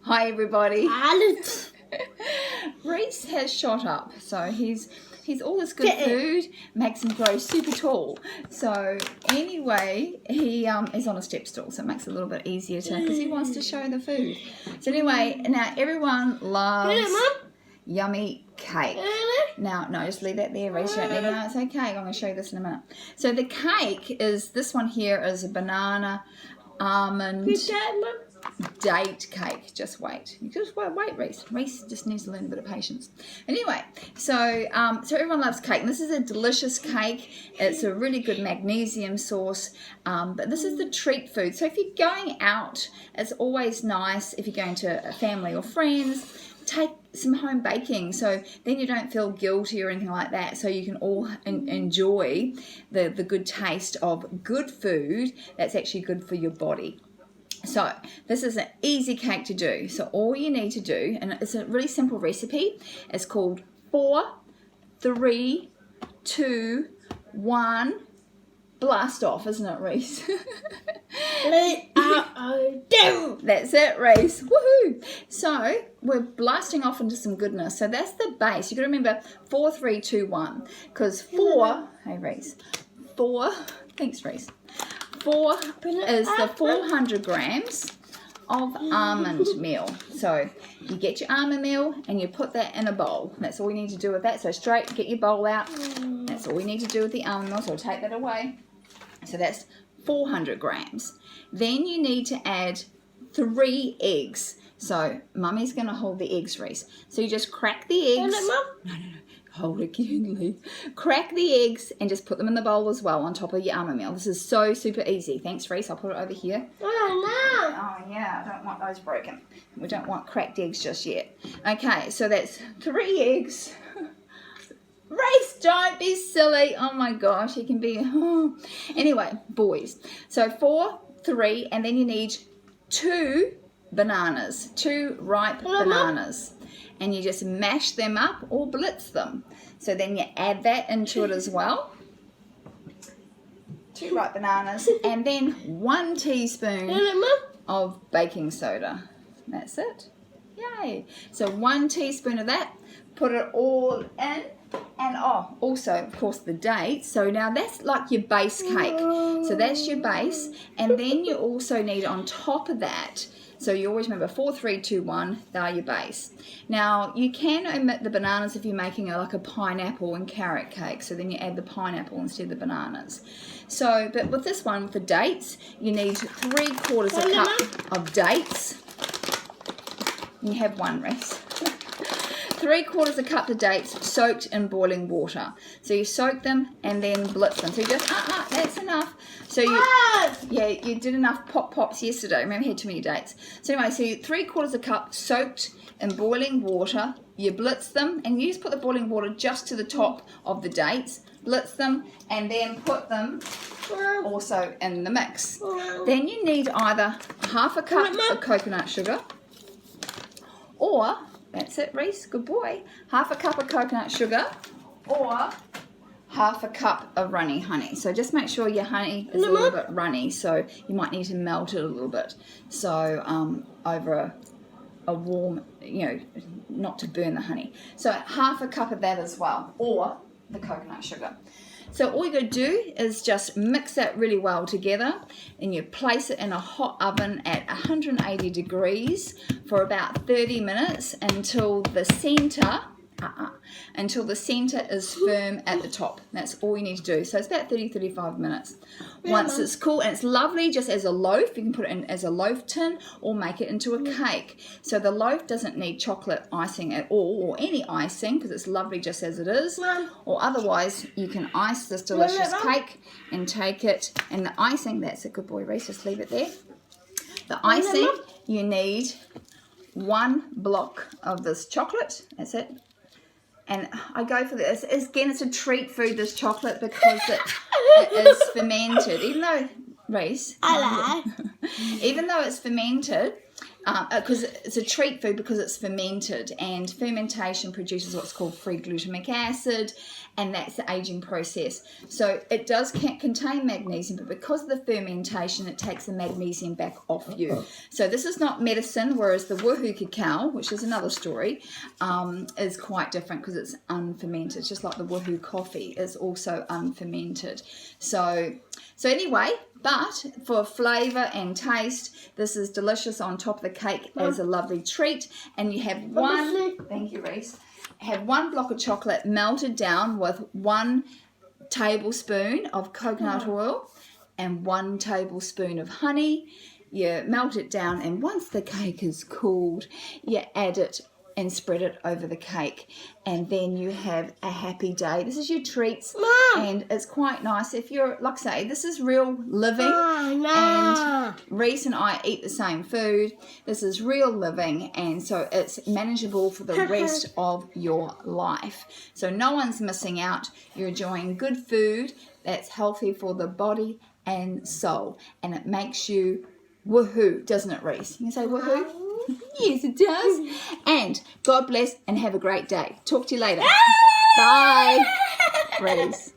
Hi everybody. Almond. Reese has shot up, so he's all this good food makes him grow super tall. So anyway, he is on a step stool, so it makes it a little bit easier to because he wants to show the food. So anyway, now everyone loves yummy cake. Now, no, just leave that there, Reese. You don't need to know it's okay. I'm going to show you this in a minute. So the cake is, this one here is a banana, almond, date cake. Just wait. You just wait, Reese. Reese just needs to learn a bit of patience. Anyway, so everyone loves cake. And this is a delicious cake. It's a really good magnesium source. But this is the treat food. So if you're going out, it's always nice if you're going to a family or friends, take some home baking, so then you don't feel guilty or anything like that, so you can all enjoy the good taste of good food that's actually good for your body. So this is an easy cake to do. So all you need to do, and it's a really simple recipe, it's called 4, 3, 2, 1, blast off, isn't it, Reese? That's it, Reese. Woohoo! So we're blasting off into some goodness. So that's the base. You've got to remember 4, 3, 2, 1. Because 4, hey Reese, 4, thanks Reese, 4 is the 400 grams of almond meal. So you get your almond meal and you put that in a bowl. That's all you need to do with that. So straight, get your bowl out. That's all you need to do with the almond meal. So take that away. So that's 400 grams. Then you need to add 3 eggs. So Mummy's going to hold the eggs, Reese. So you just crack the eggs. No. Hold it gently. Crack the eggs and just put them in the bowl as well on top of your almond meal. This is so super easy. Thanks, Reese. I'll put it over here. Oh, no. Oh, yeah. I don't want those broken. We don't want cracked eggs just yet. Okay, so that's 3 eggs. Reese, don't be silly. Oh, my gosh. You can be... Oh. Anyway, boys. So 4, 3, and then you need 2 bananas. 2 ripe bananas. And you just mash them up or blitz them. So then you add that into it as well. 2 ripe bananas. And then 1 teaspoon of baking soda. That's it. Yay. So 1 teaspoon of that. Put it all in. And also, of course, the dates. So now that's like your base cake. So that's your base. And then you also need on top of that, so you always remember 4, 3, 2, 1, they are your base. Now, you can omit the bananas if you're making like a pineapple and carrot cake. So then you add the pineapple instead of the bananas. So, but with this one, with the dates, you need 3/4 a cup of dates. You have 1, Reese. 3/4 a cup of dates soaked in boiling water. So you soak them and then blitz them. So you just, that's enough. So you did enough pops yesterday. Remember, you had too many dates. So anyway, so 3/4 a cup soaked in boiling water. You blitz them, and you just put the boiling water just to the top of the dates. Blitz them, and then put them also in the mix. Then you need either 1/2 cup of coconut sugar, or, that's it, Reese, good boy, 1/2 cup of coconut sugar, or 1/2 cup of runny honey. So just make sure your honey is a little bit runny, so you might need to melt it a little bit. So over a warm, not to burn the honey. So 1/2 cup of that as well, or the coconut sugar. So all you got to do is just mix that really well together, and you place it in a hot oven at 180 degrees for about 30 minutes until the center is firm at the top. That's all you need to do. So it's about 30-35 minutes. Once it's cool and it's lovely, just as a loaf, you can put it in as a loaf tin or make it into a cake. So the loaf doesn't need chocolate icing at all, or any icing, because it's lovely just as it is. Or otherwise, you can ice this delicious cake and take it. And the icing, that's a good boy, Reese, just leave it there. The icing, you need 1 block of this chocolate. That's it. And I go for this. Again, it's a treat food, this chocolate, because it is fermented. Even though, Reese, even though it's fermented, because it's a treat food because it's fermented, and fermentation produces what's called free glutamic acid, and that's the aging process. So it does contain magnesium, but because of the fermentation, it takes the magnesium back off you. So this is not medicine, whereas the Whooohooo cacao, which is another story, is quite different because it's unfermented, just like the Whooohooo coffee is also unfermented. So anyway, but for flavour and taste, this is delicious on top of the cake as a lovely treat. And you have thank you, Reese, have 1 block of chocolate melted down with 1 tablespoon of coconut oil and 1 tablespoon of honey. You melt it down, and once the cake is cooled, you add it and spread it over the cake, and then you have a happy day. This is your treats, and it's quite nice. If you're, like I say, this is real living, and Reese and I eat the same food. This is real living, and so it's manageable for the rest of your life. So no one's missing out. You're enjoying good food that's healthy for the body and soul, and it makes you woohoo, doesn't it, Reese? You can say woohoo? Yes, it does. And God bless and have a great day. Talk to you later. Bye, Reese.